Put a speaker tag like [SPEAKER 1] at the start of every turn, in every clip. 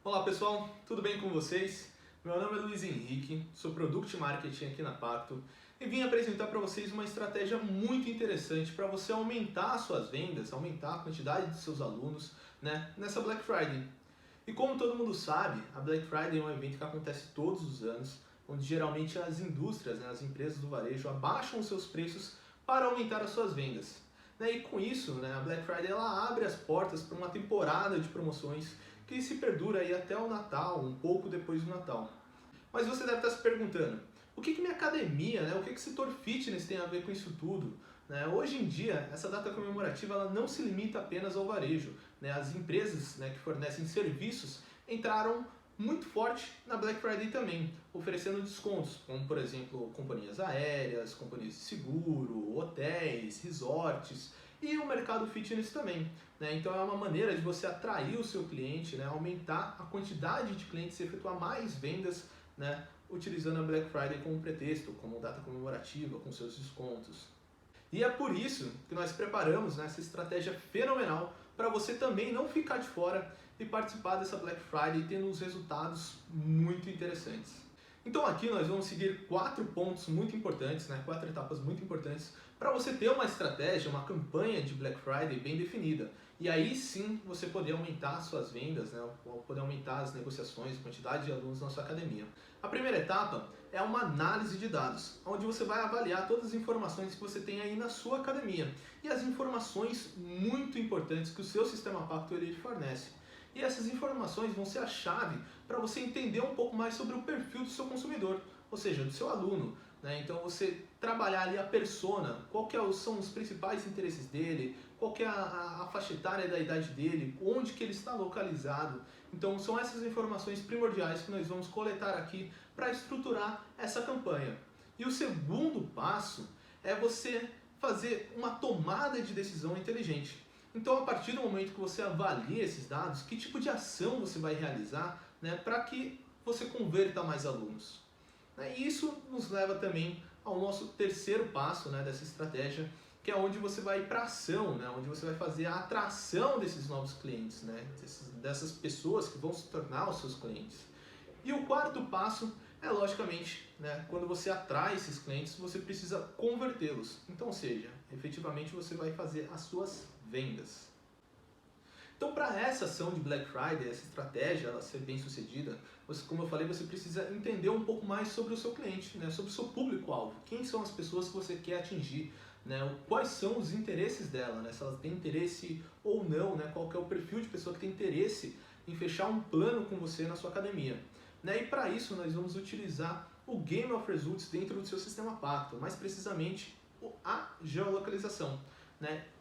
[SPEAKER 1] Olá pessoal, tudo bem com vocês? Meu nome é Luiz Henrique, sou Product Marketing aqui na Pacto e vim apresentar para vocês uma estratégia muito interessante para você aumentar as suas vendas, aumentar a quantidade de seus alunos, nessa Black Friday. E como todo mundo sabe, a Black Friday é um evento que acontece todos os anos, onde geralmente as indústrias, as empresas do varejo abaixam os seus preços para aumentar as suas vendas. E com isso, a Black Friday ela abre as portas para uma temporada de promoções que se perdura aí até o Natal, um pouco depois do Natal. Mas você deve estar se perguntando, o que minha academia, o que o setor fitness tem a ver com isso tudo? Hoje em dia, essa data comemorativa ela não se limita apenas ao varejo. As empresas que fornecem serviços entraram muito forte na Black Friday também, oferecendo descontos, como por exemplo companhias aéreas, companhias de seguro, hotéis, resorts e o mercado fitness também. Então é uma maneira de você atrair o seu cliente, aumentar a quantidade de clientes e efetuar mais vendas, utilizando a Black Friday como pretexto, como data comemorativa, com seus descontos. E é por isso que nós preparamos essa estratégia fenomenal para você também não ficar de fora e participar dessa Black Friday tendo uns resultados muito interessantes. Então aqui nós vamos seguir 4 pontos muito importantes, 4 etapas muito importantes para você ter uma estratégia, uma campanha de Black Friday bem definida. E aí sim você poder aumentar suas vendas, poder aumentar as negociações, a quantidade de alunos na sua academia. A primeira etapa é uma análise de dados, onde você vai avaliar todas as informações que você tem aí na sua academia e as informações muito importantes que o seu sistema Pacto ele fornece. E essas informações vão ser a chave para você entender um pouco mais sobre o perfil do seu consumidor, ou seja, do seu aluno. Então você trabalhar ali a persona, são os principais interesses dele, qual que é a faixa etária da idade dele, onde que ele está localizado. Então são essas informações primordiais que nós vamos coletar aqui para estruturar essa campanha. E o segundo passo é você fazer uma tomada de decisão inteligente. Então, a partir do momento que você avalia esses dados, que tipo de ação você vai realizar para que você converta mais alunos? E isso nos leva também ao nosso terceiro passo dessa estratégia, que é onde você vai para a ação, onde você vai fazer a atração desses novos clientes, dessas pessoas que vão se tornar os seus clientes. E o quarto passo é, logicamente, quando você atrai esses clientes, você precisa convertê-los. Então, ou seja, efetivamente você vai fazer as suas vendas. Então, para essa ação de Black Friday, essa estratégia ela ser bem sucedida, como eu falei, você precisa entender um pouco mais sobre o seu cliente, sobre o seu público-alvo. Quem são as pessoas que você quer atingir, quais são os interesses dela, se elas têm interesse ou não, qual que é o perfil de pessoa que tem interesse em fechar um plano com você na sua academia. E para isso nós vamos utilizar o Game of Results dentro do seu sistema Pacto, mais precisamente a geolocalização.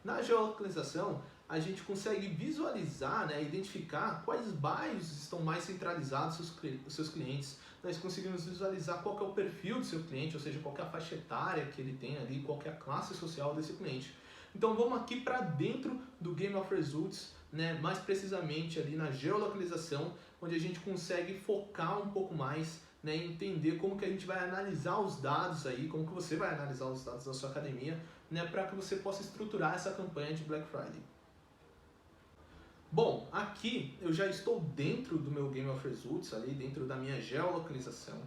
[SPEAKER 1] Na geolocalização, a gente consegue visualizar, identificar quais bairros estão mais centralizados os seus clientes. Nós conseguimos visualizar qual que é o perfil do seu cliente, ou seja, qual que é a faixa etária que ele tem ali, qual que é a classe social desse cliente. Então vamos aqui para dentro do Game of Results, mais precisamente ali na geolocalização, onde a gente consegue focar um pouco mais, entender como que a gente vai analisar os dados aí, como que você vai analisar os dados da sua academia, para que você possa estruturar essa campanha de Black Friday. Bom, aqui eu já estou dentro do meu Game of Results, ali dentro da minha geolocalização.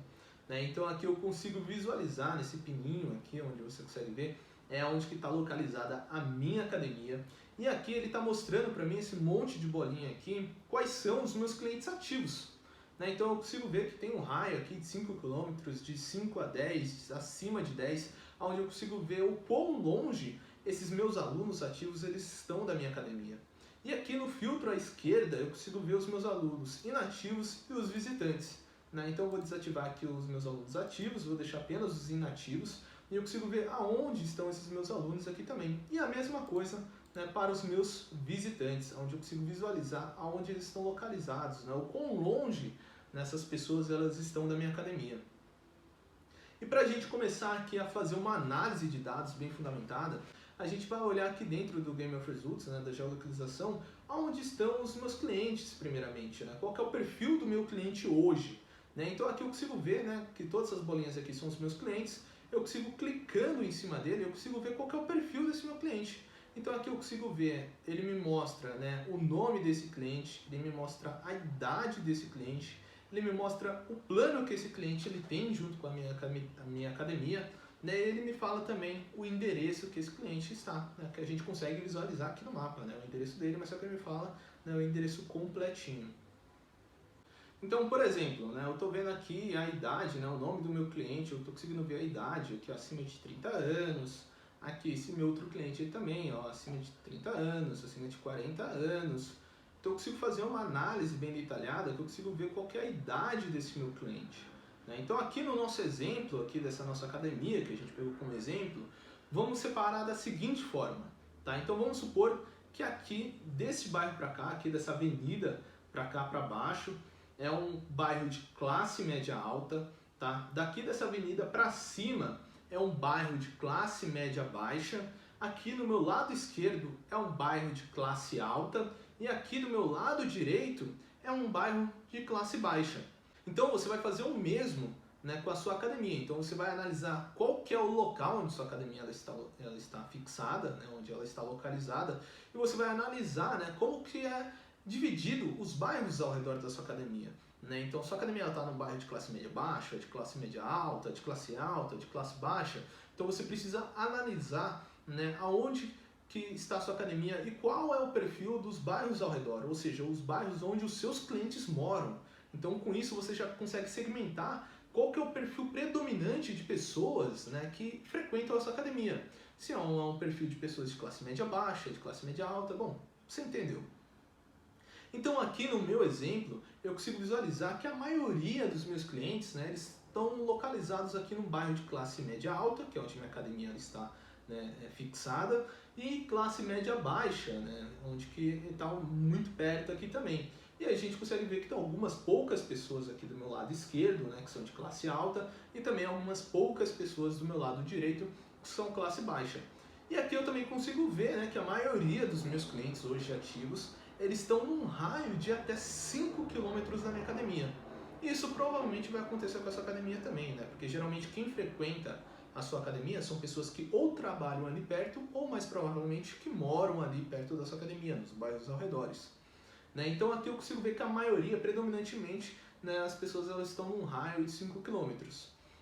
[SPEAKER 1] Então aqui eu consigo visualizar nesse pininho aqui, onde você consegue ver, é onde que está localizada a minha academia. E aqui ele está mostrando para mim esse monte de bolinha aqui, quais são os meus clientes ativos. Então eu consigo ver que tem um raio aqui de 5 km, de 5 a 10, acima de 10, onde eu consigo ver o quão longe esses meus alunos ativos eles estão da minha academia. E aqui no filtro à esquerda eu consigo ver os meus alunos inativos e os visitantes. Então eu vou desativar aqui os meus alunos ativos, vou deixar apenas os inativos e eu consigo ver aonde estão esses meus alunos aqui também. E a mesma coisa para os meus visitantes, onde eu consigo visualizar aonde eles estão localizados, o quão longe essas pessoas elas estão da minha academia. E para a gente começar aqui a fazer uma análise de dados bem fundamentada, a gente vai olhar aqui dentro do Game of Results, da geolocalização, onde estão os meus clientes, primeiramente. Qual que é o perfil do meu cliente hoje. Então aqui eu consigo ver que todas essas bolinhas aqui são os meus clientes, eu consigo clicando em cima dele, eu consigo ver qual que é o perfil desse meu cliente. Então aqui eu consigo ver, ele me mostra, né, o nome desse cliente, ele me mostra a idade desse cliente, ele me mostra o plano que esse cliente ele tem junto com a minha academia, né, ele me fala também o endereço que esse cliente está, né, que a gente consegue visualizar aqui no mapa, né, o endereço dele, mas só que ele me fala, né, o endereço completinho. Então, por exemplo, né, eu estou vendo aqui a idade, né, o nome do meu cliente, eu estou conseguindo ver a idade aqui acima de 30 anos. Aqui esse meu outro cliente também, ó, acima de 30 anos, acima de 40 anos. Então eu consigo fazer uma análise bem detalhada, que eu consigo ver qual que é a idade desse meu cliente. Né? Então aqui no nosso exemplo, aqui dessa nossa academia, que a gente pegou como exemplo, vamos separar da seguinte forma. Tá? Então vamos supor que aqui, desse bairro para cá, aqui dessa avenida para cá para baixo, é um bairro de classe média alta, tá? Daqui dessa avenida para cima é um bairro de classe média baixa, aqui no meu lado esquerdo é um bairro de classe alta e aqui do meu lado direito é um bairro de classe baixa. Então você vai fazer o mesmo, né, com a sua academia. Então você vai analisar qual que é o local onde sua academia ela está fixada, né, onde ela está localizada, e você vai analisar, né, como que é dividido os bairros ao redor da sua academia. Né? Então, sua academia está no bairro de classe média baixa, de classe média alta, de classe baixa. Então, você precisa analisar, né, aonde que está a sua academia e qual é o perfil dos bairros ao redor, ou seja, os bairros onde os seus clientes moram. Então, com isso, você já consegue segmentar qual que é o perfil predominante de pessoas, né, que frequentam a sua academia. Se é um perfil de pessoas de classe média baixa, de classe média alta, bom, você entendeu. Então aqui no meu exemplo, eu consigo visualizar que a maioria dos meus clientes, né, eles estão localizados aqui no bairro de classe média alta, que é onde minha academia está, né, fixada, e classe média baixa, né, onde que está muito perto aqui também. E aí a gente consegue ver que tem algumas poucas pessoas aqui do meu lado esquerdo, né, que são de classe alta, e também algumas poucas pessoas do meu lado direito que são classe baixa. E aqui eu também consigo ver, né, que a maioria dos meus clientes hoje ativos eles estão num raio de até 5 km da minha academia. E isso provavelmente vai acontecer com a sua academia também, né? Porque geralmente quem frequenta a sua academia são pessoas que ou trabalham ali perto ou mais provavelmente que moram ali perto da sua academia, nos bairros ao redores. Né? Então aqui eu consigo ver que a maioria, predominantemente, né, as pessoas elas estão num raio de 5 km.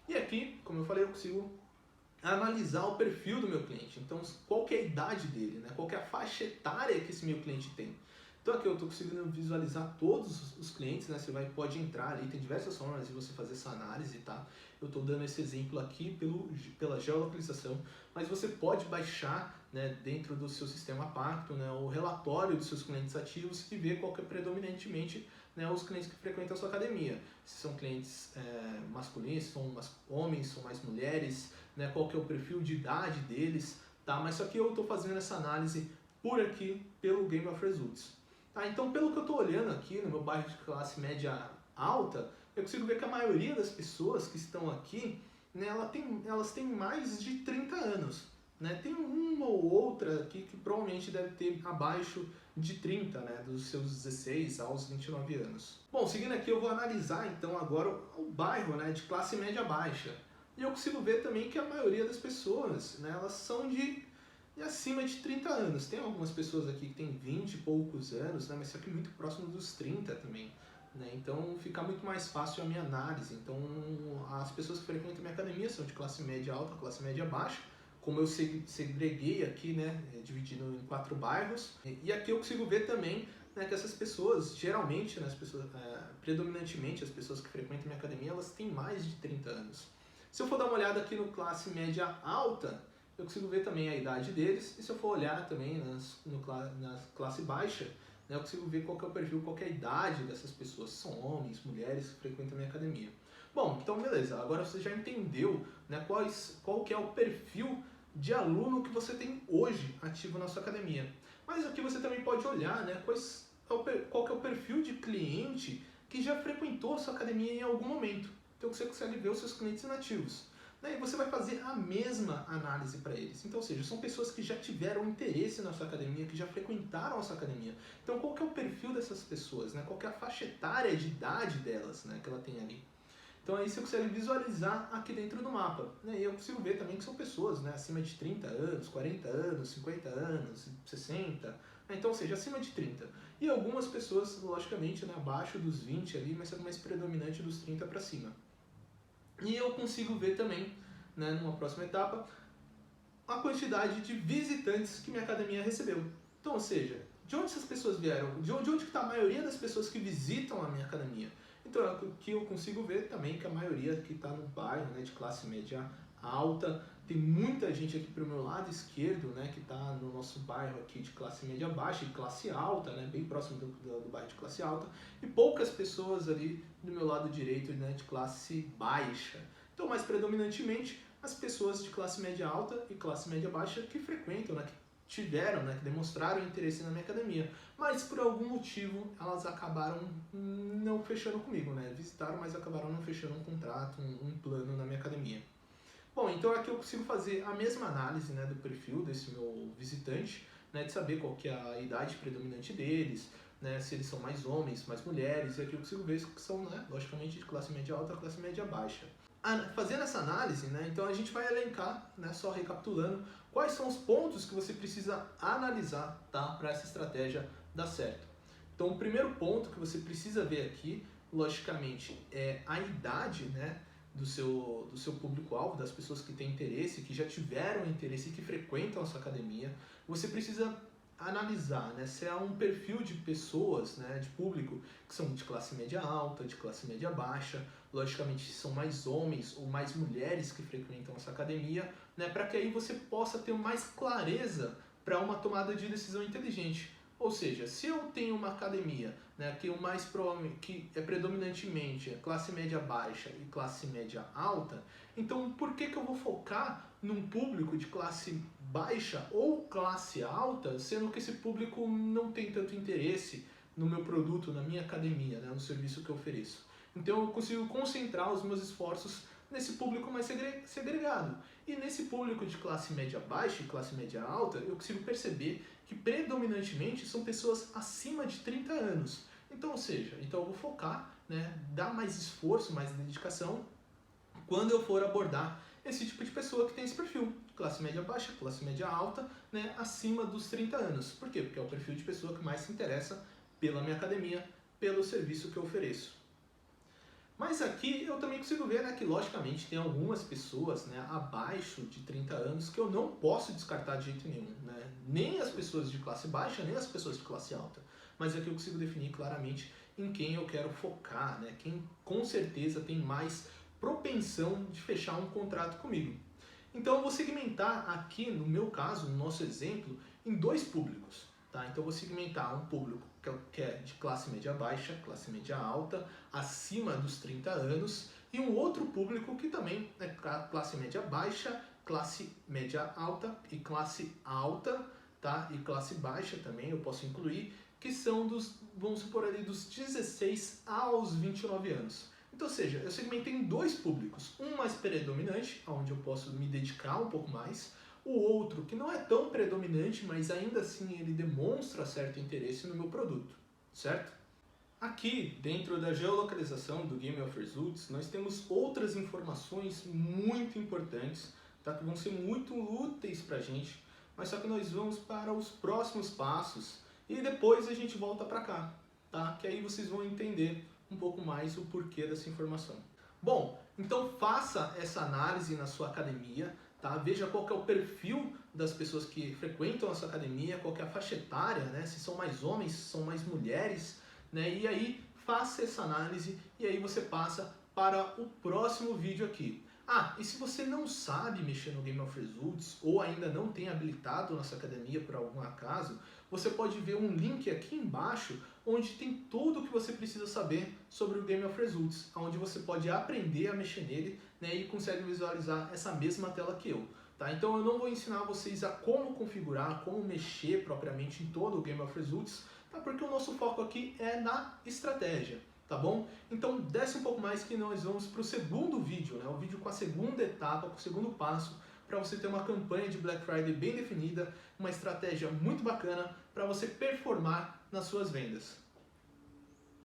[SPEAKER 1] E aqui, como eu falei, eu consigo analisar o perfil do meu cliente. Então, qual que é a idade dele, né? Qual que é a faixa etária que esse meu cliente tem. Então aqui eu estou conseguindo visualizar todos os clientes, né? Você pode entrar ali, tem diversas formas de você fazer essa análise, tá? Eu estou dando esse exemplo aqui pela geolocalização, mas você pode baixar, né, dentro do seu sistema Pacto, né, o relatório dos seus clientes ativos e ver qual que é predominantemente, né, os clientes que frequentam a sua academia. Se são clientes masculinos, se são homens, se são mais mulheres, né, qual que é o perfil de idade deles, tá? Mas só que eu estou fazendo essa análise por aqui pelo Game of Results. Tá, então, pelo que eu estou olhando aqui no meu bairro de classe média alta, eu consigo ver que a maioria das pessoas que estão aqui, né, elas têm mais de 30 anos. Né? Tem uma ou outra aqui que provavelmente deve ter abaixo de 30, né, dos seus 16 aos 29 anos. Bom, seguindo aqui eu vou analisar então agora o bairro, né, de classe média baixa. E eu consigo ver também que a maioria das pessoas, né, elas são de acima de 30 anos. Tem algumas pessoas aqui que têm 20 e poucos anos, né, mas só que muito próximo dos 30 também. Né? Então fica muito mais fácil a minha análise. Então as pessoas que frequentam a minha academia são de classe média alta, classe média baixa. Como eu segreguei aqui, né, dividindo em 4 bairros. E aqui eu consigo ver também, né, que essas pessoas, geralmente, né, predominantemente as pessoas que frequentam a minha academia, elas têm mais de 30 anos. Se eu for dar uma olhada aqui no classe média alta, eu consigo ver também a idade deles, e se eu for olhar também na classe baixa, né, eu consigo ver qual que é o perfil, qual que é a idade dessas pessoas, se são homens, mulheres que frequentam a minha academia. Bom, então beleza, agora você já entendeu, né, qual que é o perfil de aluno que você tem hoje ativo na sua academia. Mas aqui você também pode olhar, né, qual que é o perfil de cliente que já frequentou a sua academia em algum momento. Então você consegue ver os seus clientes inativos. E você vai fazer a mesma análise para eles. Então, ou seja, são pessoas que já tiveram interesse na sua academia, que já frequentaram a sua academia. Então, qual que é o perfil dessas pessoas? Né? Qual que é a faixa etária de idade delas, né, que ela tem ali? Então aí você consegue visualizar aqui dentro do mapa, né? E eu consigo ver também que são pessoas, né, acima de 30 anos, 40 anos, 50 anos, 60, né? Então, ou seja, acima de 30. E algumas pessoas, logicamente, né, abaixo dos 20 ali, mas sendo mais predominante dos 30 para cima. E eu consigo ver também, né, numa próxima etapa, a quantidade de visitantes que minha academia recebeu. Então, ou seja, de onde essas pessoas vieram? De onde que está a maioria das pessoas que visitam a minha academia? Então, é o que eu consigo ver também que a maioria que está no bairro, né, de classe média alta, tem muita gente aqui para o meu lado esquerdo, né, que está no nosso bairro aqui de classe média baixa e classe alta, né, bem próximo do bairro de classe alta, e poucas pessoas ali do meu lado direito, né, de classe baixa. Então, mais predominantemente, as pessoas de classe média alta e classe média baixa que frequentam, né, que tiveram, né, que demonstraram interesse na minha academia, mas por algum motivo elas acabaram não fechando comigo, né, visitaram, mas acabaram não fechando um contrato, um plano na minha academia. Bom, então aqui eu consigo fazer a mesma análise, né, do perfil desse meu visitante, né, de saber qual que é a idade predominante deles, né, se eles são mais homens, mais mulheres, e aqui eu consigo ver que são, né, logicamente, de classe média alta a classe média baixa. Fazendo essa análise, né, então a gente vai elencar, né, só recapitulando, quais são os pontos que você precisa analisar, tá, para essa estratégia dar certo. Então o primeiro ponto que você precisa ver aqui, logicamente, é a idade, né, do seu público-alvo, das pessoas que têm interesse, que já tiveram interesse e que frequentam a sua academia. Você precisa analisar, né, se é um perfil de pessoas, né, de público, que são de classe média alta, de classe média baixa, logicamente se são mais homens ou mais mulheres que frequentam essa academia, né, para que aí você possa ter mais clareza para uma tomada de decisão inteligente. Ou seja, se eu tenho uma academia, né, que é predominantemente classe média baixa e classe média alta, então por que eu vou focar num público de classe baixa ou classe alta, sendo que esse público não tem tanto interesse no meu produto, na minha academia, né, no serviço que eu ofereço? Então eu consigo concentrar os meus esforços nesse público mais segregado. E nesse público de classe média baixa e classe média alta, eu consigo perceber que predominantemente são pessoas acima de 30 anos. Então, ou seja, então eu vou focar, né, dar mais esforço, mais dedicação quando eu for abordar esse tipo de pessoa que tem esse perfil, classe média baixa, classe média alta, né, acima dos 30 anos. Por quê? Porque é o perfil de pessoa que mais se interessa pela minha academia, pelo serviço que eu ofereço. Mas aqui eu também consigo ver, né, que logicamente tem algumas pessoas, né, abaixo de 30 anos que eu não posso descartar de jeito nenhum, né? Nem as pessoas de classe baixa, nem as pessoas de classe alta. Mas aqui eu consigo definir claramente em quem eu quero focar, né? Quem com certeza tem mais propensão de fechar um contrato comigo. Então eu vou segmentar aqui, no meu caso, no nosso exemplo, em dois públicos. Tá? Então eu vou segmentar um público que é de classe média baixa, classe média alta, acima dos 30 anos, e um outro público que também é classe média baixa, classe média alta e classe alta, tá? E classe baixa também eu posso incluir, que são dos, vamos supor ali, dos 16 aos 29 anos. Então, ou seja, eu segmentei em dois públicos, um mais predominante, onde eu posso me dedicar um pouco mais, o outro que não é tão predominante, mas ainda assim ele demonstra certo interesse no meu produto, certo? Aqui, dentro da geolocalização do Game of Results, nós temos outras informações muito importantes, tá? Que vão ser muito úteis para a gente, mas só que nós vamos para os próximos passos e depois a gente volta para cá, tá? Que aí vocês vão entender um pouco mais o porquê dessa informação. Bom, então faça essa análise na sua academia, tá? Veja qual que é o perfil das pessoas que frequentam a sua academia, qual que é a faixa etária, né? Se são mais homens, se são mais mulheres, né? E aí faça essa análise e aí você passa para o próximo vídeo aqui. Ah, e se você não sabe mexer no Game of Results ou ainda não tem habilitado nossa academia por algum acaso, você pode ver um link aqui embaixo onde tem tudo o que você precisa saber sobre o Game of Results, onde você pode aprender a mexer nele, né, e consegue visualizar essa mesma tela que eu. Tá? Então eu não vou ensinar vocês a como configurar, como mexer propriamente em todo o Game of Results, tá? Porque o nosso foco aqui é na estratégia. Tá bom? Então desce um pouco mais que nós vamos para o segundo vídeo, né? O vídeo com a segunda etapa, com o segundo passo, para você ter uma campanha de Black Friday bem definida, uma estratégia muito bacana para você performar nas suas vendas.